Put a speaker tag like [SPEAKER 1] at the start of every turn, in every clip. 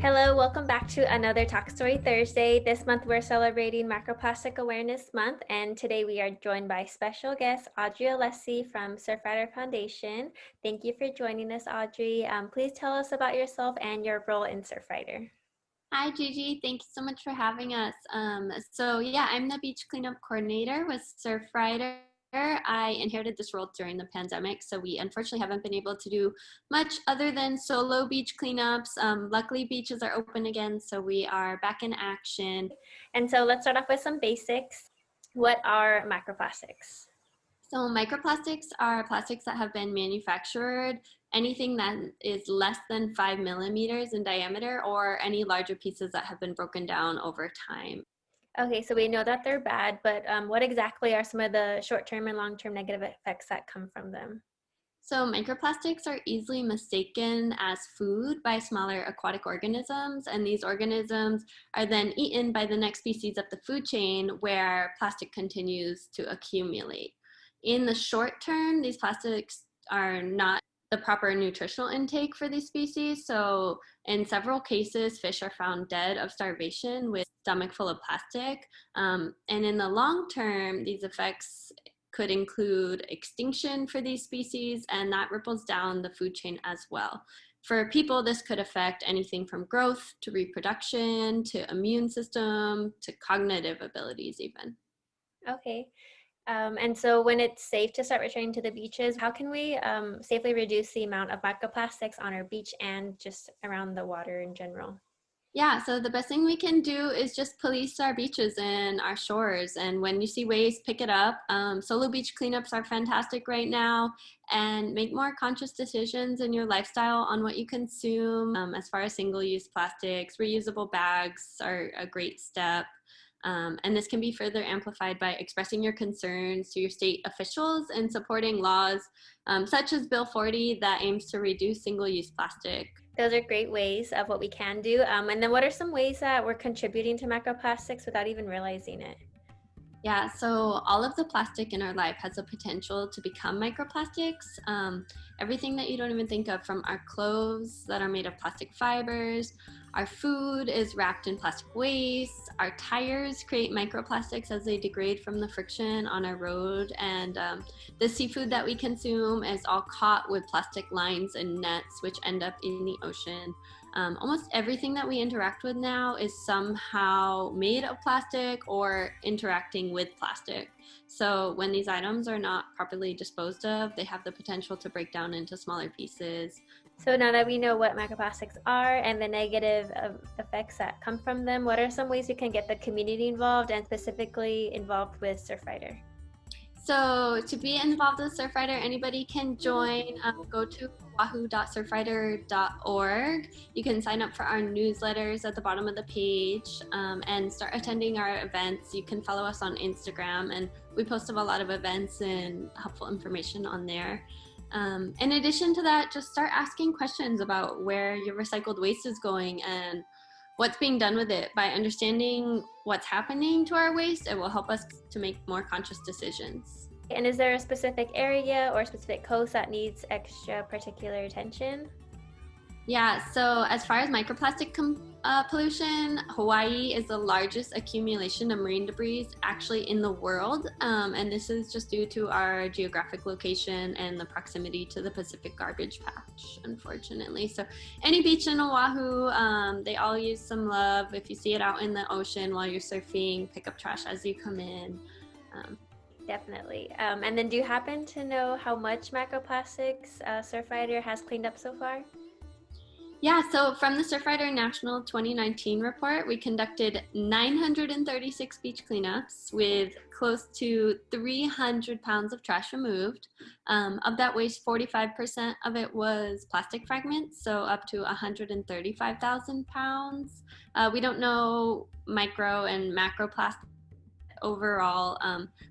[SPEAKER 1] Hello, welcome back to another Talk Story Thursday. This month we're celebrating Microplastic Awareness Month, and today we are joined by special guest Audrey Alessi from Surfrider Foundation. Thank you for joining us, Audrey. Please tell us about yourself and your role in Surfrider.
[SPEAKER 2] Hi, Gigi. Thank you so much for having us. I'm the beach cleanup coordinator with Surfrider. I inherited this role during the pandemic, so we unfortunately haven't been able to do much other than solo beach cleanups. Luckily, beaches are open again, so we are back in action.
[SPEAKER 1] And so let's start off with some basics. What are microplastics?
[SPEAKER 2] So microplastics are plastics that have been manufactured, anything that is less than 5 millimeters in diameter, or any larger pieces that have been broken down over time.
[SPEAKER 1] Okay, so we know that they're bad, but what exactly are some of the short-term and long-term negative effects that come from them?
[SPEAKER 2] So microplastics are easily mistaken as food by smaller aquatic organisms, and these organisms are then eaten by the next species up the food chain where plastic continues to accumulate. In the short term, these plastics are not the proper nutritional intake for these species. So in several cases, fish are found dead of starvation with stomach full of plastic. And in the long term, these effects could include extinction for these species, and that ripples down the food chain as well. For people, this could affect anything from growth to reproduction to immune system to cognitive abilities even.
[SPEAKER 1] Okay. And so when it's safe to start returning to the beaches, how can we safely reduce the amount of microplastics on our beach and just around the water in general?
[SPEAKER 2] Yeah, so the best thing we can do is just police our beaches and our shores. And when you see waste, pick it up. Solo beach cleanups are fantastic right now, and make more conscious decisions in your lifestyle on what you consume. As far as single-use plastics, reusable bags are a great step. And this can be further amplified by expressing your concerns to your state officials and supporting laws such as Bill 40 that aims to reduce single-use plastic.
[SPEAKER 1] Those are great ways of what we can do. And then what are some ways that we're contributing to microplastics without even realizing it?
[SPEAKER 2] Yeah, so all of the plastic in our life has a potential to become microplastics. Everything that you don't even think of, from our clothes that are made of plastic fibers, our food is wrapped in plastic waste, our tires create microplastics as they degrade from the friction on our road, and the seafood that we consume is all caught with plastic lines and nets, which end up in the ocean. Almost everything that we interact with now is somehow made of plastic or interacting with plastic. So when these items are not properly disposed of, they have the potential to break down into smaller pieces.
[SPEAKER 1] So now that we know what microplastics are and the negative effects that come from them, what are some ways we can get the community involved and specifically involved with Surfrider?
[SPEAKER 2] So to be involved with Surfrider, anybody can join. Go to oahu.surfrider.org. You can sign up for our newsletters at the bottom of the page and start attending our events. You can follow us on Instagram, and we post a lot of events and helpful information on there. In addition to that, just start asking questions about where your recycled waste is going and what's being done with it. By understanding what's happening to our waste, it will help us to make more conscious decisions.
[SPEAKER 1] And is there a specific area or specific coast that needs extra particular attention?
[SPEAKER 2] Yeah, so as far as microplastic pollution, Hawaii is the largest accumulation of marine debris actually in the world. And this is just due to our geographic location and the proximity to the Pacific garbage patch, unfortunately. So any beach in Oahu, they all use some love. If you see it out in the ocean while you're surfing, pick up trash as you come in.
[SPEAKER 1] Definitely. And then do you happen to know how much microplastics Surfrider has cleaned up so far?
[SPEAKER 2] Yeah, so from the Surfrider National 2019 report, we conducted 936 beach cleanups with close to 300 pounds of trash removed. Of that waste, 45% of it was plastic fragments, so up to 135,000 pounds. We don't know micro and macroplastic. Overall,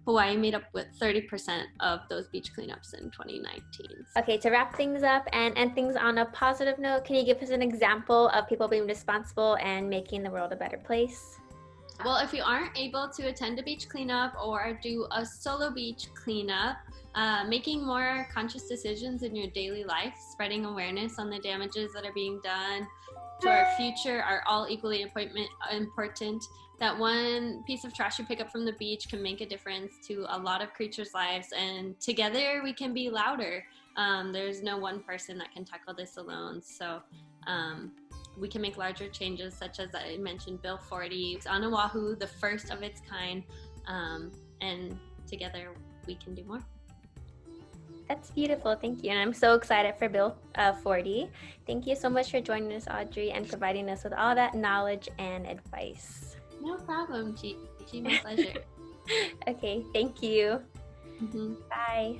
[SPEAKER 2] Hawaii made up with 30% of those beach cleanups in 2019.
[SPEAKER 1] Okay, to wrap things up and end things on a positive note, can you give us an example of people being responsible and making the world a better place?
[SPEAKER 2] Well, if you aren't able to attend a beach cleanup or do a solo beach cleanup, making more conscious decisions in your daily life, spreading awareness on the damages that are being done, to our future are all equally important. That one piece of trash you pick up from the beach can make a difference to a lot of creatures' lives, and together we can be louder. There's no one person that can tackle this alone. So we can make larger changes, such as I mentioned, Bill 40 on Oahu, the first of its kind, and together we can do more.
[SPEAKER 1] That's beautiful. Thank you. And I'm so excited for Bill 40. Thank you so much for joining us, Audrey, and providing us with all that knowledge and advice.
[SPEAKER 2] No problem, Gigi. My pleasure.
[SPEAKER 1] Okay, thank you.
[SPEAKER 2] Mm-hmm.
[SPEAKER 1] Bye.